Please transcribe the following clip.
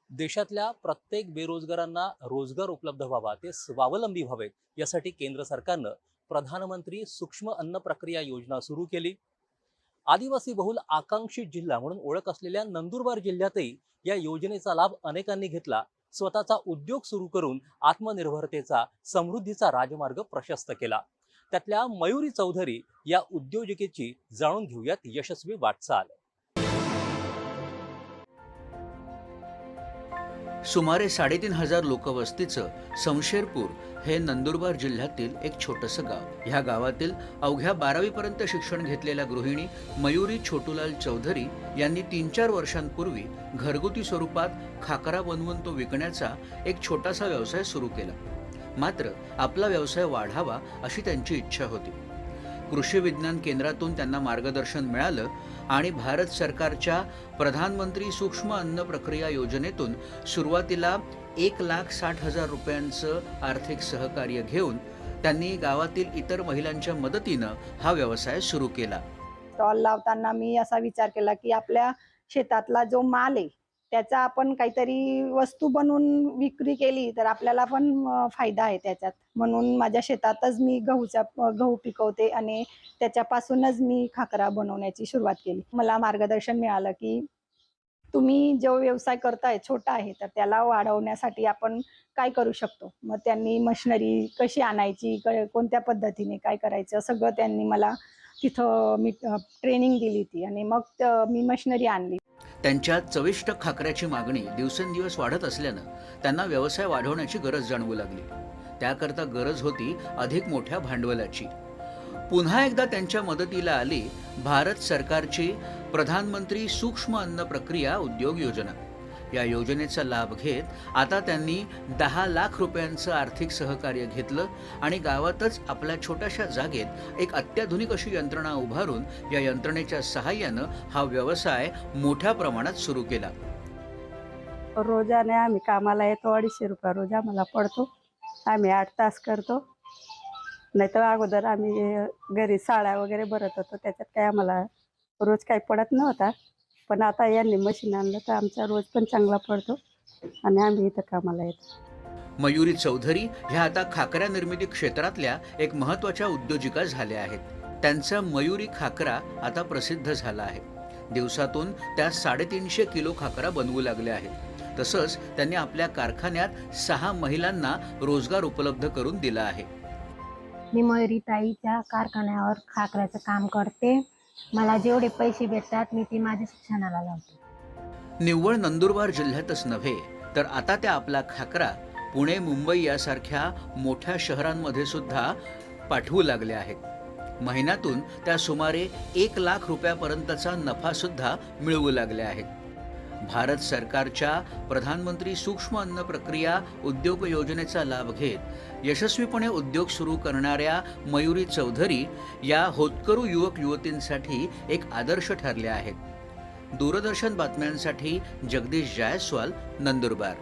देशातल्या प्रत्येक बेरोजगारांना रोजगार उपलब्ध व्हावा, ते स्वावलंबी व्हावेत यासाठी केंद्र सरकारनं प्रधानमंत्री सूक्ष्म अन्न प्रक्रिया योजना सुरू केली। आदिवासी बहुल आकांक्षित जिल्हा म्हणून ओळख असलेल्या नंदुरबार जिल्ह्यातही या योजनेचा लाभ अनेकांनी घेतला। स्वतःचा उद्योग सुरू करून आत्मनिर्भरतेचा, समृद्धीचा राजमार्ग प्रशस्त केला। त्यातल्या मयुरी चौधरी या उद्योजकेची जाणून घेऊयात यशस्वी वाटचाल। सुमारे 3,500 लोकवस्तीचं शमशेरपूर हे नंदुरबार जिल्ह्यातील एक छोटंसं गाव। ह्या गावातील अवघ्या 12वी पर्यंत शिक्षण घेतलेल्या गृहिणी मयुरी छोटूलाल चौधरी यांनी 3-4 वर्षांपूर्वी घरगुती स्वरूपात खाकरा बनवून तो विकण्याचा एक छोटासा व्यवसाय सुरू केला। मात्र आपला व्यवसाय वाढावा अशी त्यांची इच्छा होती। कृषी विज्ञान केंद्रातून त्यांना मार्गदर्शन मिळालं आणि भारत सरकारच्या प्रधानमंत्री सूक्ष्म अन्न प्रक्रिया योजनेतून सुरुवातीला 1,60,000 रुपयांचं आर्थिक सहकार्य घेऊन त्यांनी गावातील इतर महिलांच्या मदतीनं हा व्यवसाय सुरू केला। स्टॉल लावताना मी असा विचार केला की आपल्या शेतातला जो माल आहे त्याचा आपण काहीतरी वस्तू बनवून विक्री केली तर आपल्याला पण फायदा आहे त्याच्यात। म्हणून माझ्या शेतातच मी गहू पिकवते आणि त्याच्यापासूनच मी खाकरा बनवण्याची सुरुवात केली। मला मार्गदर्शन मिळालं की तुम्ही जो व्यवसाय करताय छोटा आहे तर त्याला वाढवण्यासाठी आपण काय करू शकतो। मग त्यांनी मशिनरी कशी आणायची, कोणत्या पद्धतीने काय करायचं सगळं त्यांनी मला तिथं मी ट्रेनिंग दिली ती आणि मग मी मशिनरी आणली। त्यांच्या चविष्ट खाकऱ्याची मागणी दिवसेंदिवस वाढत असल्यानं त्यांना व्यवसाय वाढवण्याची गरज जाणवू लागली। त्याकरता गरज होती अधिक मोठ्या भांडवलाची। पुन्हा एकदा त्यांच्या मदतीला आली भारत सरकारची प्रधानमंत्री सूक्ष्म अन्न प्रक्रिया उद्योग योजना। या योजनेचा लाभ घेत आता त्यांनी 10 लाख रुपयांचं आर्थिक सहकार्य घेतलं आणि गावातच आपल्या छोट्याशा जागेत एक अत्याधुनिक अशी यंत्रणा उभारून या यंत्रणेच्या सहाय्यानं हा व्यवसाय मोठ्या प्रमाणात सुरू केला। रोजाने आम्ही कामाला येतो, 250 रुपये रोज आम्हाला पडतो। आम्ही 8 तास करतो। नाही तर अगोदर आम्ही घरी साड्या वगैरे भरत होतो, त्याच्यात काय आम्हाला रोज काही पडत नव्हता। पण आता यांनी मशीन आणलं तर आमचा रोज पण चांगला पडतो आणि आम्ही इथं कामाला येतो। मयुरी चौधरी ह्या आता खाकरा निर्मिती क्षेत्रातल्या एक महत्त्वाच्या उद्योजिका झाल्या आहेत। त्यांचा मयुरी खाकरा आता प्रसिद्ध झाला आहे। दिवसातून त्या 350 किलो खाकरा बनवू लागल्या आहेत। तसंच त्यांनी आपल्या कारखान्यात 6 महिलांना रोजगार उपलब्ध करून दिला आहे। मी मयुरी ताईच्या कारखान्यावर खाकऱ्याचं काम करते। मला जेवढे पैसे भेटतात मी ते माझ्या शिक्षणाला लावते। निव्वळ नंदुरबार जिल्ह्यातच नव्हे तर आता त्या आपला खाकरा पुणे, मुंबई यासारख्या मोठ्या शहरांमध्ये सुद्धा पाठवू लागल्या आहेत। महिन्यातून त्या सुमारे 1 लाख रुपयापर्यंतचा नफा सुद्धा मिळवू लागल्या आहेत। भारत सरकारच्या प्रधानमंत्री सूक्ष्म अन्न प्रक्रिया उद्योग योजनेचा लाभ घेत यशस्वीपणे उद्योग सुरू करणाऱ्या मयुरी चौधरी या होतकरू युवक युवतींसाठी एक आदर्श ठरल्या आहेत। दूरदर्शन बातम्यांसाठी जगदीश जायस्वाल, नंदुरबार।